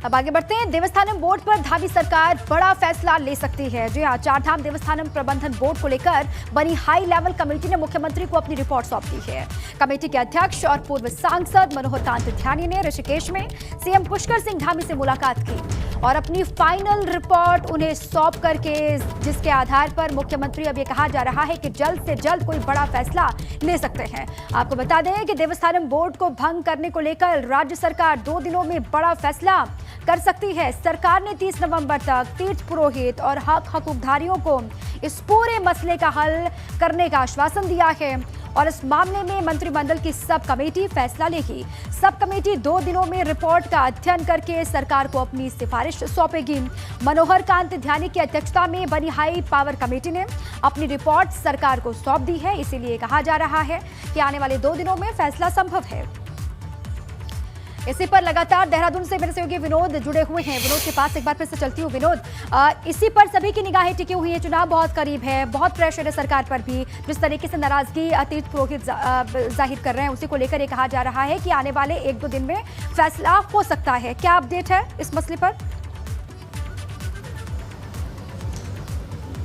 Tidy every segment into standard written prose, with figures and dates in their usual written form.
अब आगे बढ़ते हैं। देवस्थानम बोर्ड पर धामी सरकार बड़ा फैसला ले सकती है। जी हाँ, चारधाम देवस्थानम प्रबंधन बोर्ड को लेकर बनी हाई लेवल कमेटी ने मुख्यमंत्री को अपनी रिपोर्ट सौंप दी है। कमेटी के अध्यक्ष और पूर्व सांसद मनोहर कांत ध्यानी ने ऋषिकेश में सीएम पुष्कर सिंह धामी से मुलाकात की और अपनी फाइनल रिपोर्ट उन्हें सौंप करके, जिसके आधार पर मुख्यमंत्री अब ये कहा जा रहा है कि जल्द से जल्द कोई बड़ा फैसला ले सकते हैं। आपको बता दें कि देवस्थानम बोर्ड को भंग करने को लेकर राज्य सरकार 2 दिनों में बड़ा फैसला कर सकती है। सरकार ने 30 नवंबर तक तीर्थ पुरोहित और हकूकधारियों को इस पूरे मसले का हल करने का आश्वासन दिया है और इस मामले में मंत्रिमंडल की सब कमेटी फैसला लेगी। सब कमेटी 2 दिनों में रिपोर्ट का अध्ययन करके सरकार को अपनी सिफारिश सौंपेगी। मनोहर कांत ध्यानी की अध्यक्षता में बनी हाई पावर कमेटी ने अपनी रिपोर्ट सरकार को सौंप दी है। इसीलिए कहा जा रहा है कि आने वाले 2 दिनों में फैसला संभव है। इसी पर लगातार देहरादून से मेरे सहयोगी विनोद जुड़े हुए हैं। विनोद के पास एक बार फिर से चलती हूँ। विनोद, इसी पर सभी की निगाहें टिकी हुई है। चुनाव बहुत करीब है, बहुत प्रेशर है सरकार पर भी। जिस तरीके से नाराजगी तीर्थ पुरोहित जाहिर कर रहे हैं, उसी को लेकर ये कहा जा रहा है कि आने वाले 1-2 दिन में फैसला हो सकता है। क्या अपडेट है इस मसले पर?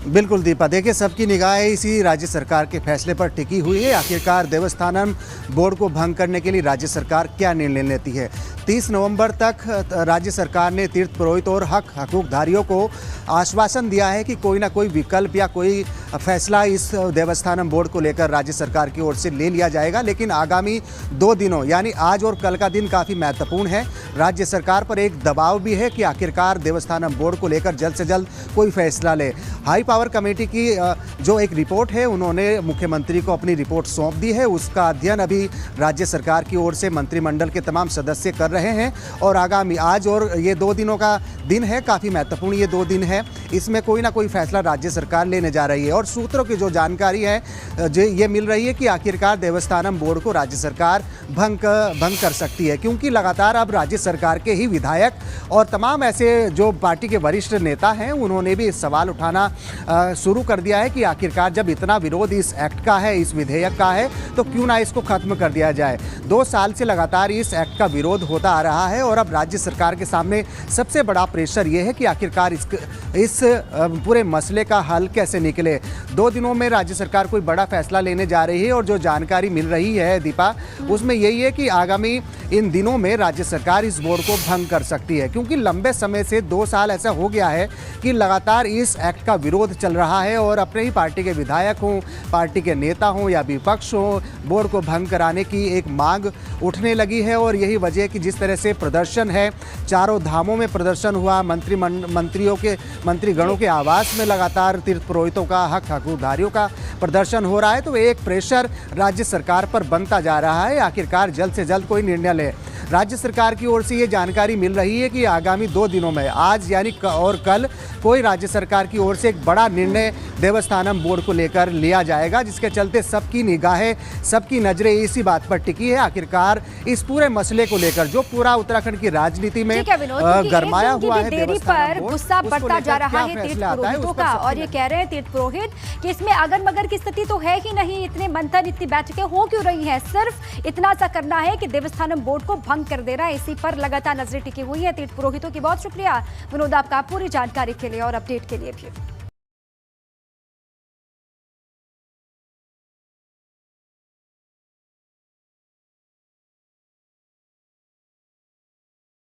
बिल्कुल दीपा, देखिए सबकी निगाहें इसी राज्य सरकार के फैसले पर टिकी हुई है। आखिरकार देवस्थानम बोर्ड को भंग करने के लिए राज्य सरकार क्या निर्णय लेती है। 30 नवंबर तक राज्य सरकार ने तीर्थ पुरोहित और हकूकधारियों को आश्वासन दिया है कि कोई ना कोई विकल्प या कोई फैसला इस देवस्थानम बोर्ड को लेकर राज्य सरकार की ओर से ले लिया जाएगा। लेकिन आगामी 2 दिनों यानी आज और कल का दिन काफ़ी महत्वपूर्ण है। राज्य सरकार पर एक दबाव भी है कि आखिरकार देवस्थानम बोर्ड को लेकर जल्द से जल्द कोई फैसला ले। हाई पावर कमेटी की जो एक रिपोर्ट है, उन्होंने मुख्यमंत्री को अपनी रिपोर्ट सौंप दी है। उसका अध्ययन अभी राज्य सरकार की ओर से मंत्रिमंडल के तमाम सदस्य कर रहे हैं और आगामी आज और ये 2 दिनों का दिन है, काफ़ी महत्वपूर्ण ये 2 दिन है। इसमें कोई ना कोई फैसला राज्य सरकार लेने जा रही है और सूत्रों की जो जानकारी है ये मिल रही है कि आखिरकार देवस्थानम बोर्ड को राज्य सरकार भंग कर सकती है, क्योंकि लगातार अब राज्य सरकार के ही विधायक और तमाम ऐसे जो पार्टी के वरिष्ठ नेता हैं, उन्होंने भी सवाल उठाना शुरू कर दिया है कि आखिरकार जब इतना विरोध इस एक्ट का है, इस विधेयक का है, तो क्यों ना इसको खत्म कर दिया जाए। 2 साल से लगातार इस एक्ट का विरोध होता आ रहा है और अब राज्य सरकार के सामने सबसे बड़ा प्रेशर ये है कि आखिरकार इस पूरे मसले का हल कैसे निकले। 2 दिनों में राज्य सरकार कोई बड़ा फैसला लेने जा रही है और जो जानकारी मिल रही है दीपा, उसमें यही है कि आगामी इन दिनों में राज्य सरकार इस बोर्ड को भंग कर सकती है, क्योंकि लंबे समय से 2 साल ऐसा हो गया है कि लगातार इस एक्ट का विरोध चल रहा है और अपने ही पार्टी के विधायक हों, पार्टी के नेता हों या विपक्ष हों, बोर्ड को भंग कराने की एक मांग उठने लगी है। और यही वजह है कि जिस तरह से प्रदर्शन है, चारों धामों में प्रदर्शन हुआ, मंत्रीगणों के आवास में लगातार तीर्थ पुरोहितों का, हकूकधारियों का प्रदर्शन हो रहा है, तो एक प्रेशर राज्य सरकार पर बनता जा रहा है आखिरकार जल्द से जल्द कोई निर्णय ले। राज्य सरकार की ओर से ये जानकारी मिल रही है कि आगामी 2 दिनों में, आज यानी और कल, कोई राज्य सरकार की ओर से एक बड़ा निर्णय देवस्थानम बोर्ड को लेकर लिया जाएगा, जिसके चलते सबकी निगाहें, सबकी नजरें इसी बात पर टिकी है आखिरकार इस पूरे मसले को लेकर, जो पूरा उत्तराखंड की राजनीति में गरमाया हुआ है। देरी पर गुस्सा बढ़ता जा रहा है तीर्थ पुरोहितों का और ये कह रहे हैं तीर्थ पुरोहित कि इसमें अगर मगर की स्थिति तो है ही नहीं। इतने मंथन, इतनी बैठकें हो क्यों रही हैं? सिर्फ इतना सा करना है कि देवस्थानम बोर्ड को भंग कर दे रहा है। इसी पर लगातार नजरें टिकी हुई है तीर्थ पुरोहितों की। बहुत शुक्रिया विनोद आपका पूरी जानकारी के लिए और अपडेट के लिए भी।